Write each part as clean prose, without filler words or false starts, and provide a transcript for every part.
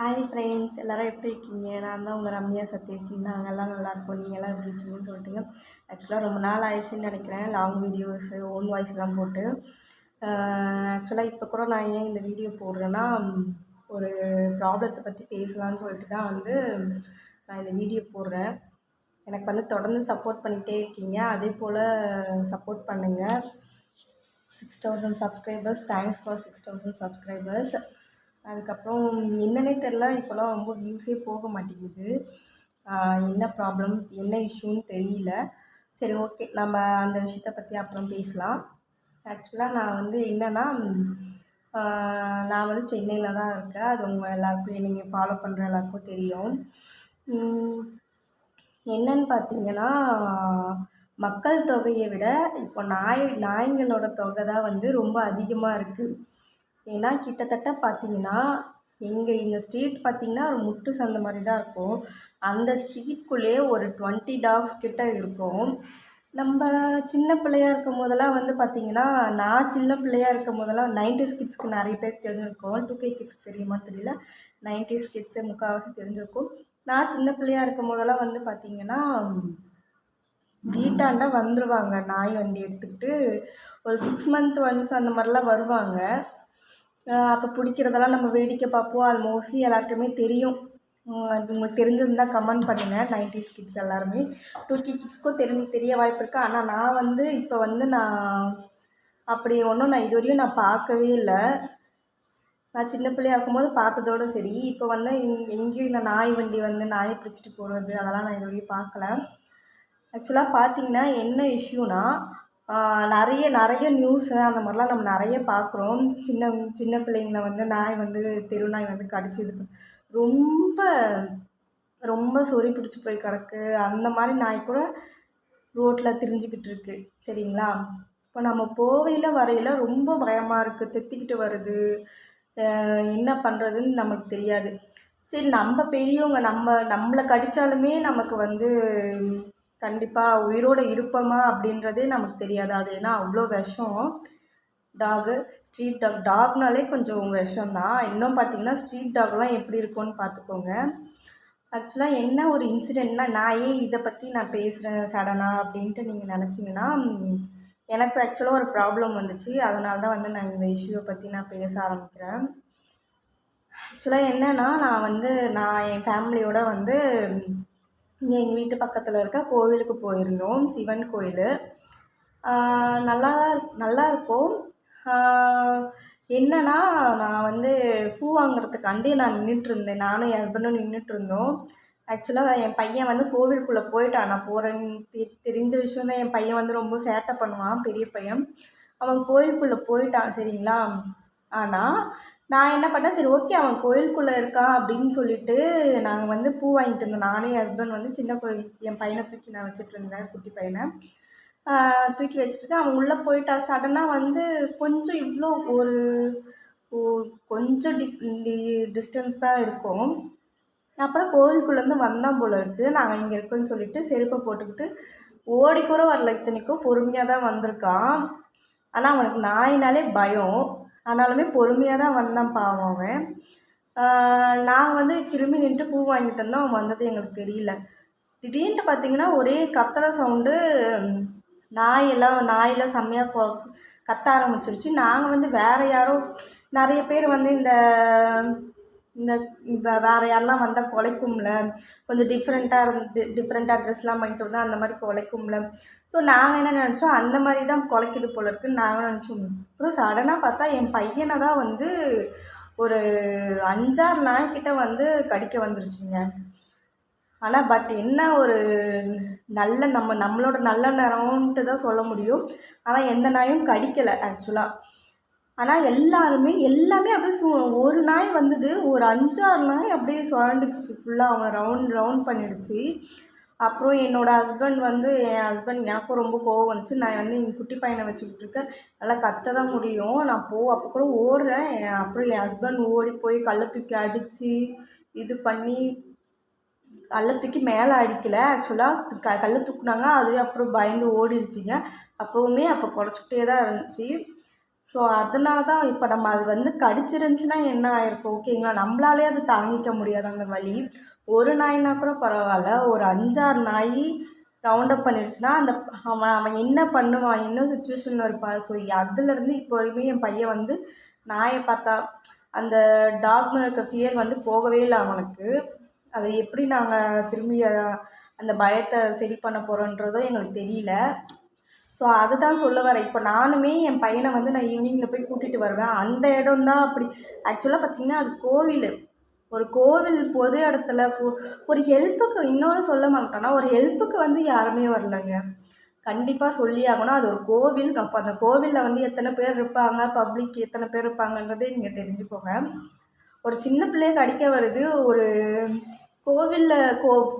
Hi friends, எல்லோரும் எப்படி இருக்கீங்க? நான் தான் உங்கள் ரம்யா சதீஷ். நாங்கள் எல்லாம் நல்லாயிருக்கோம். நீங்கள் எல்லாம் எப்படி இருக்கீங்கன்னு சொல்லிட்டுங்க. ஆக்சுவலாக ரொம்ப நாள் ஆயிடுச்சுன்னு நினைக்கிறேன், லாங் வீடியோஸு ஓன் வாய்ஸ்லாம் போட்டு. ஆக்சுவலாக இப்போ கூட நான் ஏன் இந்த வீடியோ போடுறேன்னா, ஒரு ப்ராப்ளத்தை பற்றி பேசலான்னு சொல்லிட்டு தான் நான் இந்த வீடியோ போடுறேன். எனக்கு தொடர்ந்து சப்போர்ட் பண்ணிகிட்டே இருக்கீங்க, அதே போல் சப்போர்ட் பண்ணுங்கள். 6000 சப்ஸ்கிரைபர்ஸ், தேங்க்ஸ் ஃபார் 6000 சப்ஸ்கிரைபர்ஸ். அதுக்கப்புறம் என்னன்னே தெரில, இப்போலாம் ரொம்ப வியூஸே போக மாட்டேங்குது. என்ன ப்ராப்ளம், என்ன இஷ்யூன்னு தெரியல. சரி, ஓகே, நம்ம அந்த விஷயத்தை பற்றி அப்புறம் பேசலாம். ஆக்சுவலாக நான் என்னென்னா, நான் சென்னையில் தான் இருக்கேன். அது உங்கள் எல்லாருக்கும், நீங்கள் ஃபாலோ பண்ணுற எல்லாருக்கும் தெரியும். என்னன்னு பார்த்தீங்கன்னா, மக்கள் தொகையை விட இப்போ நாய்ங்களோட தொகை தான் ரொம்ப அதிகமாக இருக்குது. ஏன்னா கிட்டத்தட்ட பார்த்தீங்கன்னா, எங்கள் ஸ்ட்ரீட் பார்த்தீங்கன்னா ஒரு முட்டு சந்து மாதிரி தான் இருக்கும். அந்த ஸ்ட்ரீட்குள்ளேயே ஒரு 20 டாக்ஸ் கிட்ட இருக்கும். நம்ம சின்ன பிள்ளையா இருக்கும் போதெல்லாம் பார்த்தீங்கன்னா, நான் சின்ன பிள்ளையா இருக்கும் போதெல்லாம் 90s கிட்ஸ்க்கு நிறைய பேர் தெரிஞ்சிருக்கும். 2K கிட்ஸ்க்கு தெரியுமான்னு தெரியல. 90s கிட்ஸு முக்கால்வாசி தெரிஞ்சிருக்கும். நான் சின்ன பிள்ளையா இருக்கும் போதெல்லாம் பார்த்தீங்கன்னா, வீட்டாண்ட வந்துடுவாங்க நாய் வண்டி எடுத்துக்கிட்டு. ஒரு 6 மந்த் ஒன்ஸ் அந்த மாதிரிலாம் வருவாங்க. அப்போ பிடிக்கிறதெல்லாம் நம்ம வேடிக்கை பார்ப்போம். அது மோஸ்ட்லி எல்லாருக்குமே தெரியும். அது உங்களுக்கு தெரிஞ்சிருந்தால் கமெண்ட் பண்ணுங்கள். 90s கிட்ஸ் எல்லாருமே. 2K கிட்ஸ்க்கும் தெரிய வாய்ப்பு இருக்குது. ஆனால் நான் இப்போ நான் அப்படி ஒன்றும் நான் இதுவரையும் நான் பார்க்கவே இல்லை. நான் சின்ன பிள்ளையா இருக்கும்போது பார்த்ததோடு சரி. இப்போ எங்கேயும் இந்த நாய் வண்டி நாயை பிடிச்சிட்டு போகிறது அதெல்லாம் நான் இதுவரையும் பார்க்கல. ஆக்சுவலாக பார்த்தீங்கன்னா என்ன இஷ்யூனா, நிறைய நியூஸு அந்த மாதிரிலாம் நம்ம நிறைய பார்க்குறோம். சின்ன பிள்ளைங்கள நாய் தெரு நாய் கடிச்சு இது ரொம்ப ரொம்ப சொறி பிடிச்சி போய் கிடக்கு. அந்த மாதிரி நாய் கூட ரோட்டில் திரிஞ்சிக்கிட்டு இருக்கு. சரிங்களா? இப்போ நம்ம போவையில் வரையில் ரொம்ப பயமாக இருக்குது. தெத்திக்கிட்டு வருது. என்ன பண்ணுறதுன்னு நமக்கு தெரியாது. சரி, நம்ம பெரியவங்க நம்மளை கடித்தாலுமே நமக்கு கண்டிப்பாக உயிரோடு இருப்போமா அப்படின்றதே நமக்கு தெரியாது. அது ஏன்னா அவ்வளோ விஷம். ஸ்ட்ரீட் டாக்னாலே கொஞ்சம் விஷம்தான். இன்னும் பார்த்தீங்கன்னா ஸ்ட்ரீட் டாக்லாம் எப்படி இருக்கும்னு பார்த்துக்கோங்க. ஆக்சுவலாக என்ன ஒரு இன்சிடெண்ட்னா, நான் ஏன் இதை பற்றி நான் பேசுகிறேன் சடனாக அப்படின்ட்டு நீங்கள் நினச்சிங்கன்னா, எனக்கு ஆக்சுவலாக ஒரு ப்ராப்ளம் வந்துச்சு. அதனால தான் நான் இந்த இஷ்யூவை பற்றி நான் பேச ஆரம்பிக்கிறேன். ஆக்சுவலாக என்னென்னா, நான் என் ஃபேமிலியோடு எங்கள் வீட்டு பக்கத்தில் இருக்க கோவிலுக்கு போயிருந்தோம். சிவன் கோயில். நல்லா இருக்கும். என்னென்னா, நான் பூ வாங்குறதுக்காண்டி நான் நின்றுட்டுருந்தேன். நானும் என் ஹஸ்பண்டும் நின்றுட்டுருந்தோம். ஆக்சுவலாக என் பையன் கோவிலுக்குள்ளே போயிட்டான். நான் போகிறேன்னு தெரிஞ்ச விஷயம் தான். என் பையன் ரொம்ப சேட்டை பண்ணுவான், பெரிய பையன். அவன் கோயிலுக்குள்ளே போயிட்டான். சரிங்களா? ஆனால் நான் என்ன பண்ணேன், சரி ஓகே, அவன் கோயிலுக்குள்ளே இருக்கான் அப்படின்னு சொல்லிட்டு நாங்கள் பூ வாங்கிட்டு இருந்தோம். நானும் என் ஹஸ்பண்ட் சின்ன என் பையனை தூக்கி நான் வச்சுட்ருந்தேன். குட்டி பையனை தூக்கி வச்சுட்டுருக்கேன். அவன் உள்ளே போயிட்டா. சடனாக கொஞ்சம் இவ்வளோ ஒரு கொஞ்சம் டிஸ்டன்ஸ் தான் இருக்கும். அப்புறம் கோவிலுக்குள்ளேருந்து வந்தான் போல இருக்குது. நாங்கள் இங்கே இருக்கோன்னு சொல்லிட்டு செருப்பை போட்டுக்கிட்டு ஓடி கூட வரல. இத்தனைக்கும் பொறுமையாக தான் வந்திருக்கான். ஆனால் அவனுக்கு நாயினாலே பயம். ஆனாலுமே பொறுமையாக தான் வந்தான் பாவம் அவன். நாங்கள் திரும்பி நின்றுட்டு பூ வாங்கிட்டு வந்தோம். அவன் வந்தது எங்களுக்கு தெரியல. திடீர்னு பார்த்திங்கன்னா ஒரே கத்துற சவுண்டு. நாயெல்லாம் செம்மையாக கத்த ஆரம்பிச்சிருச்சு. நாங்கள் வேறு யாரோ நிறைய பேர் இந்த வேறு யாரெல்லாம் வந்தால் குலைக்கும்ல, கொஞ்சம் டிஃப்ரெண்ட்டாக ட்ரெஸ்லாம் பண்ணிட்டு வந்தால் அந்த மாதிரி குலைக்கும்ல. ஸோ நாங்கள் என்ன நினச்சோம், அந்த மாதிரி தான் குலைக்குது போல இருக்குன்னு நாங்கள் நினச்சோம். அப்புறம் சடனாக பார்த்தா என் பையனை தான் ஒரு 5-6 நாய்க்கிட்ட கடிக்க வந்துருச்சுங்க. ஆனால் பட் என்ன ஒரு நம்மளோட நல்ல நேரம்ன்ட்டு தான் சொல்ல முடியும். ஆனால் எந்த நாயும் கடிக்கலை ஆக்சுவலாக. ஆனால் எல்லாமே அப்படியே ஒரு நாய் ஒரு 5-6 நாய் அப்படியே சுரண்டுக்குச்சு ஃபுல்லாக. அவனை ரவுண்ட் பண்ணிடுச்சு. அப்புறம் என்னோடய ஹஸ்பண்ட் என் ஹஸ்பண்ட் எனக்கும் ரொம்ப கோவம் வந்துச்சு. நான் எங்கள் குட்டி பையனை வச்சுக்கிட்டு இருக்கேன். நல்லா கத்த தான் முடியும். நான் அப்போ கூட ஓடுறேன். அப்புறம் என் ஹஸ்பண்ட் ஓடி போய் கல்லை தூக்கி அடித்து இது பண்ணி, கல்லை தூக்கி மேலே அடிக்கலை ஆக்சுவலாக, கல்லை தூக்குனாங்க. அதுவே அப்புறம் பயந்து ஓடிடுச்சிங்க. அப்போ குறைச்சிக்கிட்டே தான் இருந்துச்சு. ஸோ அதனால தான் இப்போ நம்ம அது வந்து கடிச்சிருந்துச்சின்னா என்ன ஆயிருக்கும் ஓகேங்களா, நம்மளாலே அது தாங்கிக்க முடியாது அந்த வலி. ஒரு நாய்னா கூட பரவாயில்ல, ஒரு 5-6 நாய் ரவுண்ட் அப் பண்ணிடுச்சுன்னா அந்த அவன் அவன் என்ன பண்ணுவான், என்ன சுச்சுவேஷனில் இருப்பான். ஸோ அதுலேருந்து இப்போ வரைக்குமே என் பையன் வந்து நாயை பார்த்தா அந்த டாக் மேலே இருக்க ஃபியர் வந்து போகவே இல்லை அவனுக்கு. அதை எப்படி நாங்கள் திரும்பி அந்த பயத்தை சரி பண்ண போகிறோன்றதும் எங்களுக்கு தெரியல. ஸோ அதுதான் சொல்ல வரேன். இப்போ நானுமே என் பையனை வந்து நான் ஈவினிங்கில் போய் கூட்டிகிட்டு வருவேன். அந்த இடம் தான் அப்படி. ஆக்சுவலாக பார்த்திங்கன்னா அது கோவில். ஒரு கோவில் பொது இடத்துல ஒரு ஹெல்ப்புக்கு இன்னொன்று சொல்ல மாட்டேன்னா, ஒரு ஹெல்ப்புக்கு வந்து யாருமே வரலைங்க. கண்டிப்பாக சொல்லி ஆகணும். அது ஒரு கோவில். அப்போ அந்த கோவிலில் வந்து எத்தனை பேர் இருப்பாங்க, பப்ளிக் எத்தனை பேர் இருப்பாங்கன்றதே நீங்கள் தெரிஞ்சுக்கோங்க. ஒரு சின்ன பிள்ளைய கடிக்க வருது. ஒரு கோவிலில்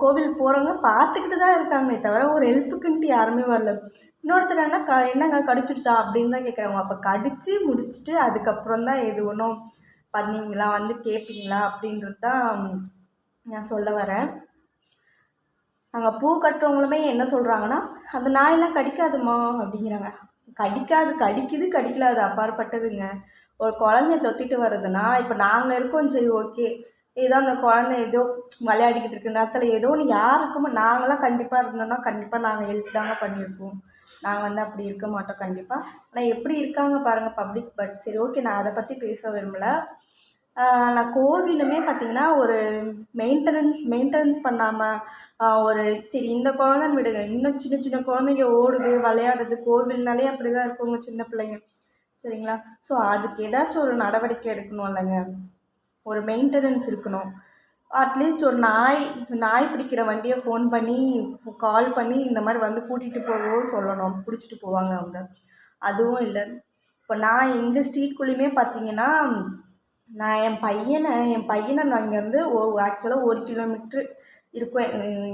கோவிலுக்கு போகிறவங்க பார்த்துக்கிட்டு தான் இருக்காங்களே தவிர ஒரு ஹெல்ப்புக்குன்ட்டு யாருமே வரல. இன்னொருத்தர் என்னங்க கடிச்சிடுச்சா அப்படின்னு தான் கேட்குறாங்க. அப்போ கடித்து முடிச்சுட்டு அதுக்கப்புறம் தான் எது ஒன்றும் பண்ணீங்களா, வந்து கேட்பீங்களா அப்படின்றது தான் நான் சொல்ல வரேன். அங்கே பூ கட்டுறவங்களுமே என்ன சொல்கிறாங்கன்னா, அந்த நாயெல்லாம் கடிக்காதுமா அப்படிங்கிறாங்க. கடிக்குது கடிக்கல, அது அப்பாற்பட்டதுங்க. ஒரு குழந்தைய தொத்திட்டு வருதுன்னா, இப்போ நாங்கள் இருக்கோம் சரி ஓகே, ஏதோ அந்த குழந்தை ஏதோ விளையாடிக்கிட்டு இருக்க நேரத்தில் ஏதோ ஒன்று யாருக்குமே நாங்களாம் கண்டிப்பாக இருந்தோம்னா கண்டிப்பாக நாங்கள் ஹெல்ப் தாங்க பண்ணியிருப்போம். நாங்கள் வந்து அப்படி இருக்க மாட்டோம் கண்டிப்பாக. ஆனால் எப்படி இருக்காங்க பாருங்கள் பப்ளிக். பட் சரி ஓகே, நான் அதை பற்றி பேச விரும்பலை. நான் கோவிலுமே பார்த்திங்கன்னா ஒரு மெயின்டெனன்ஸ் பண்ணாமல் ஒரு சரி இந்த குழந்தைன்னு விடுங்க, இன்னும் சின்ன சின்ன குழந்தைங்க ஓடுது விளையாடுது. கோவில்னாலே அப்படி தான் இருக்குங்க சின்ன பிள்ளைங்க, சரிங்களா. ஸோ அதுக்கு ஏதாச்சும் ஒரு நடவடிக்கை எடுக்கணும் இல்லைங்க, ஒரு மெயின்டெனன்ஸ் இருக்கணும். அட்லீஸ்ட் ஒரு நாய் பிடிக்கிற வண்டியை ஃபோன் பண்ணி கால் பண்ணி இந்த மாதிரி வந்து கூட்டிகிட்டு போகவும் சொல்லணும், பிடிச்சிட்டு போவாங்க அவங்க. அதுவும் இல்லை. இப்போ நான் எங்கள் ஸ்ட்ரீட்குள்ளேயுமே பார்த்திங்கன்னா, நான் என் பையனை நான் இங்கேருந்து ஆக்சுவலாக 1 கிலோமீட்ரு இருக்கும்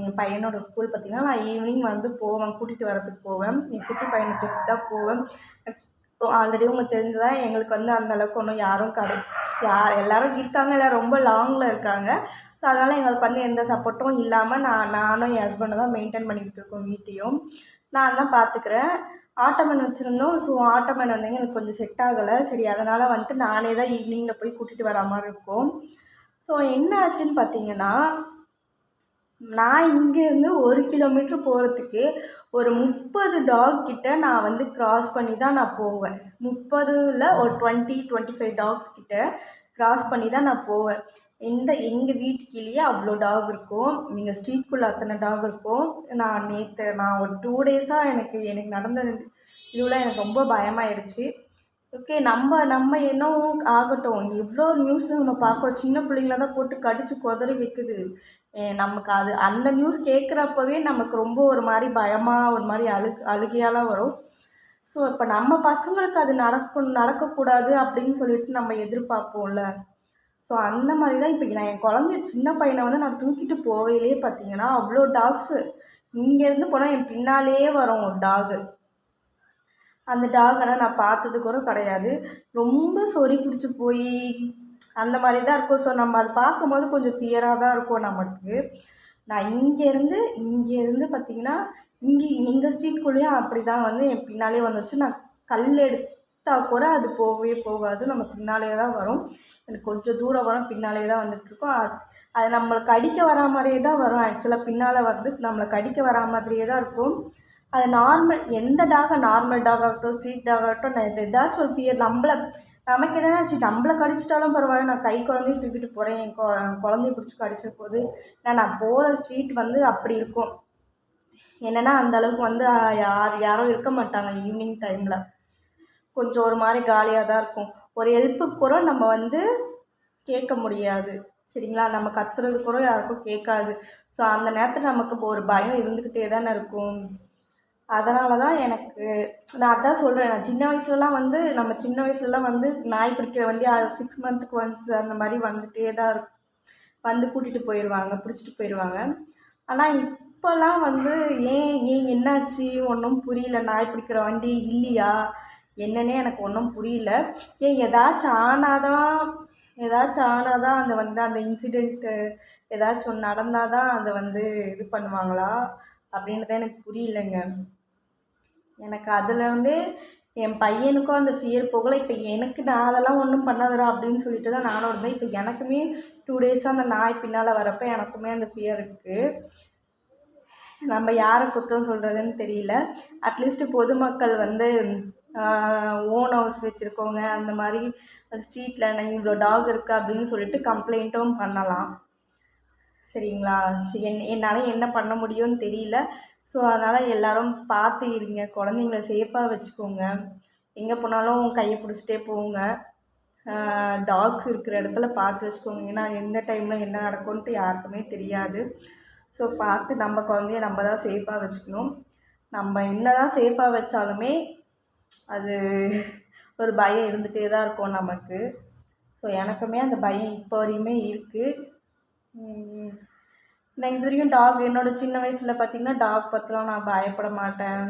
என் பையனோட ஸ்கூல் பார்த்திங்கன்னா. நான் ஈவினிங் வந்து போவேன், கூட்டிகிட்டு வரத்துக்கு போவேன். என் குட்டி பையனை தூக்கிட்டு தான் போவேன். ஆல்ரெடி உங்களுக்கு தெரிஞ்சதான், எங்களுக்கு வந்து அந்தளவுக்கு ஒன்றும் யாரும் எல்லோரும் இருக்காங்க, எல்லோரும் ரொம்ப லாங்கில் இருக்காங்க. ஸோ அதனால் எங்களுக்கு வந்து எந்த சப்போர்ட்டும் இல்லாமல் நானும் என் ஹஸ்பண்டை தான் மெயின்டைன் பண்ணிக்கிட்டு இருக்கோம் வீட்டையும். நான் தான் பார்த்துக்கிறேன். ஆட்டோமேன் வச்சுருந்தோம். ஸோ ஆட்டோமேன் வந்தீங்க எனக்கு கொஞ்சம் செட் ஆகலை. சரி அதனால் வந்துட்டு நானே தான் ஈவினிங்கில் போய் கூட்டிகிட்டு வர மாதிரி இருக்கும். ஸோ என்ன ஆச்சுன்னு பார்த்தீங்கன்னா, நான் இங்கேருந்து 1 கிலோமீட்ரு போகிறதுக்கு ஒரு 30 டாக் கிட்ட நான் வந்து க்ராஸ் பண்ணி தான் நான் போவேன். 30 ஒரு 20-25 டாக்ஸ் கிட்ட க்ராஸ் பண்ணி தான் நான் போவேன். எங்கள் வீட்டுக்குள்ளேயே அவ்வளோ டாக் இருக்கும். எங்கள் ஸ்ட்ரீட்குள்ளே அத்தனை டாக் இருக்கும். நான் ஒரு 2 டேஸாக எனக்கு நடந்த இதுவெலாம் எனக்கு ரொம்ப பயமாயிருச்சு. ஓகே, நம்ம என்னவும் ஆகட்டும், எவ்வளோ நியூஸ் நம்ம பார்க்குறோம். சின்ன பிள்ளைங்கள தான் போட்டு கடித்து குதறி வைக்குது. நமக்கு அந்த நியூஸ் கேட்குறப்பவே நமக்கு ரொம்ப ஒரு மாதிரி பயமாக, ஒரு மாதிரி அழுகையாலாம் வரும். ஸோ இப்போ நம்ம பசங்களுக்கு அது நடக்கக்கூடாது அப்படின்னு சொல்லிட்டு நம்ம எதிர்பார்ப்போம்ல. ஸோ அந்த மாதிரி தான் இப்போ நான் என் குழந்தைய சின்ன பையனை வந்து நான் தூக்கிட்டு போகையிலே பார்த்தீங்கன்னா அவ்வளோ டாக்ஸு. இங்கேருந்து போனால் என் பின்னாலேயே வரும் ஒரு டாகு. அந்த டாகெல்லாம் நான் பார்த்தது கூட கிடையாது. ரொம்ப சொறி பிடிச்சி போய் அந்த மாதிரி தான் இருக்கும். ஸோ நம்ம அதை பார்க்கும்போது கொஞ்சம் ஃபியராக தான் இருக்கும் நமக்கு. நான் இங்கேருந்து பார்த்திங்கன்னா எங்கள் ஸ்ட்ரீட்குள்ளேயும் அப்படி தான் வந்து என் பின்னாலே வந்துருச்சு. நான் கல் எடுத்தால் கூட அது போகவே போகாது, நம்ம பின்னாலே தான் வரும். எனக்கு கொஞ்சம் தூரம் வரும், பின்னாலே தான் வந்துட்டுருக்கும். அது நம்மளை கடிக்க வரா மாதிரியே தான் வரும். ஆக்சுவலாக பின்னால் வந்து நம்மளை கடிக்க வரா மாதிரியே தான் இருக்கும். அது எந்த நார்மல் டாக் ஆகட்டும், ஸ்ட்ரீட் டாக் ஆகட்டும், நான் ஏதாச்சும் ஒரு ஃபியர் நமக்கு என்னென்னா நம்மளை கடிச்சிட்டாலும் பரவாயில்ல, நான் குழந்தைய தூக்கிட்டு போகிறேன், என் குழந்தைய பிடிச்சி கடிச்சிட போகுது. நான் போகிற ஸ்ட்ரீட் வந்து அப்படி இருக்கும். என்னென்னா அந்தளவுக்கு வந்து யாரும் இருக்க மாட்டாங்க ஈவினிங் டைமில். கொஞ்சம் ஒரு மாதிரி காலியாக தான் இருக்கும். ஒரு ஹெல்ப்புக்கு கூட நம்ம வந்து கேட்க முடியாது, சரிங்களா. நம்ம கத்துறது கூட யாருக்கும் கேட்காது. ஸோ அந்த நேரத்தில் நமக்கு ஒரு பயம் இருந்துக்கிட்டே தானே இருக்கும். அதனால தான் நான் அதான் சொல்கிறேன். நம்ம சின்ன வயசுலலாம் வந்து நாய் பிடிக்கிற வண்டி 6 மந்த்துக்கு ஒன்ஸ் அந்த மாதிரி வந்துகிட்டே தான் வந்து கூட்டிகிட்டு போயிடுவாங்க, பிடிச்சிட்டு போயிடுவாங்க. ஆனால் இப்போல்லாம் வந்து ஏன் என்னாச்சு ஒன்றும் புரியல. நாய் பிடிக்கிற வண்டி இல்லையா என்னன்னே எனக்கு ஒன்றும் புரியல. ஏதாச்சும் ஆனால் தான் அந்த இன்சிடெண்ட்டு ஏதாச்சும் ஒன்று நடந்தால் தான் அதை வந்து இது பண்ணுவாங்களா அப்படின்றது எனக்கு புரியலைங்க. எனக்கு அதுலேருந்தே என் பையனுக்கும் அந்த ஃபியர் போகலை. இப்போ எனக்கு நான் அதெல்லாம் ஒன்றும் பண்ணாதடா அப்படின்னு சொல்லிட்டு தான் நானும் இருந்தேன். இப்போ எனக்குமே 2 டேஸாக அந்த நாய் பின்னால் வரப்போ எனக்குமே அந்த ஃபியர் இருக்குது. நம்ம யாரை குத்தம் சொல்கிறதுன்னு தெரியல. அட்லீஸ்ட்டு பொதுமக்கள் வந்து ஓன் ஹவுஸ் வச்சுருக்கவங்க அந்த மாதிரி ஸ்ட்ரீட்டில் இவ்வளோ டாக் இருக்குது அப்படின்னு சொல்லிட்டு கம்ப்ளைண்ட்டும் பண்ணலாம். சரிங்களா? என்னால் என்ன பண்ண முடியும்னு தெரியல. ஸோ அதனால் எல்லோரும் பார்த்து இருங்க. குழந்தைங்கள சேஃபாக வச்சுக்கோங்க. எங்கே போனாலும் கையை பிடிச்சிட்டே போங்க. டாக்ஸ் இருக்கிற இடத்துல பார்த்து வச்சுக்கோங்க. ஏன்னா எந்த டைமில் என்ன நடக்கும்ன்ட்டு யாருக்குமே தெரியாது. ஸோ பார்த்து நம்ம குழந்தைய நம்ம தான் சேஃபாக வச்சுக்கணும். நம்ம என்ன தான் சேஃபாக வச்சாலுமே அது ஒரு பயம் இருந்துகிட்டே தான் இருக்கும் நமக்கு. ஸோ எனக்குமே அந்த பயம் இப்போ வரையுமே இருக்குது. நான் இது வரைக்கும் என்னோடய சின்ன வயசில் பார்த்திங்கன்னா டாக் பற்றிலாம் நான் பயப்பட மாட்டேன்.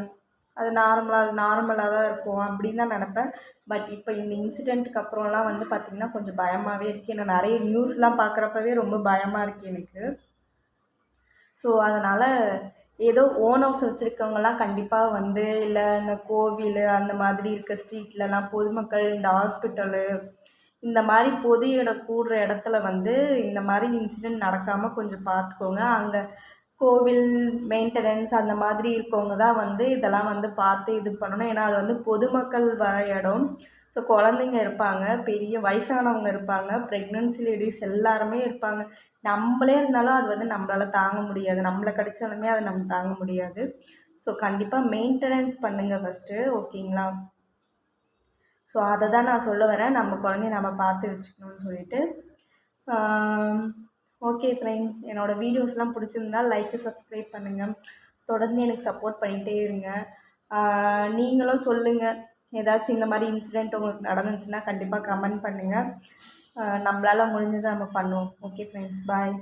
அது நார்மலாக தான் இருக்கும் அப்படின்னு தான் நினப்பேன். பட் இப்போ இந்த இன்சிடெண்ட்டுக்கு அப்புறம்லாம் வந்து பார்த்திங்கன்னா கொஞ்சம் பயமாகவே இருக்குது. ஏன்னா நிறைய நியூஸ்லாம் பார்க்குறப்பவே ரொம்ப பயமாக இருக்குது எனக்கு. ஸோ அதனால் ஏதோ ஓன் ஹவுஸ் வச்சுருக்கவங்கலாம் கண்டிப்பாக வந்து இல்லை இந்த கோவில் அந்த மாதிரி இருக்க ஸ்ட்ரீட்லலாம் பொதுமக்கள் இந்த ஹாஸ்பிட்டலு இந்த மாதிரி பொது இடம் கூடுற இடத்துல வந்து இந்த மாதிரி இன்சிடெண்ட் நடக்காமல் கொஞ்சம் பார்த்துக்கோங்க. அங்கே கோவில் மெயின்டெனன்ஸ் அந்த மாதிரி இருக்கவங்க தான் வந்து இதெல்லாம் வந்து பார்த்து இது பண்ணணும். ஏன்னா அது வந்து பொதுமக்கள் வர இடம். ஸோ குழந்தைங்க இருப்பாங்க, பெரிய வயசானவங்க இருப்பாங்க, ப்ரெக்னென்சி லேடிஸ் எல்லாருமே இருப்பாங்க. நம்மளே இருந்தாலும் அது வந்து நம்மளால் தாங்க முடியாது. நம்மளை கடித்தாலுமே அதை நம்ம தாங்க முடியாது. ஸோ கண்டிப்பாக மெயின்டெனன்ஸ் பண்ணுங்கள் ஃபஸ்ட்டு. ஓகேங்களா? ஸோ அதை தான் நான் சொல்ல வரேன். நம்ம குழந்தைய நம்ம பார்த்து வச்சுக்கணும்னு சொல்லிட்டு. ஓகே ஃப்ரெண்ட், என்னோடய வீடியோஸ்லாம் பிடிச்சிருந்தா லைக்கு சப்ஸ்கிரைப் பண்ணுங்கள். தொடர்ந்து எனக்கு சப்போர்ட் பண்ணிகிட்டே இருங்க. நீங்களும் சொல்லுங்கள், ஏதாச்சும் இந்த மாதிரி இன்சிடெண்ட் உங்களுக்கு நடந்துச்சுன்னா கண்டிப்பாக கமெண்ட் பண்ணுங்கள். நம்மளால் முடிஞ்சதை நம்ம பண்ணுவோம். ஓகே ஃப்ரெண்ட்ஸ், பாய்.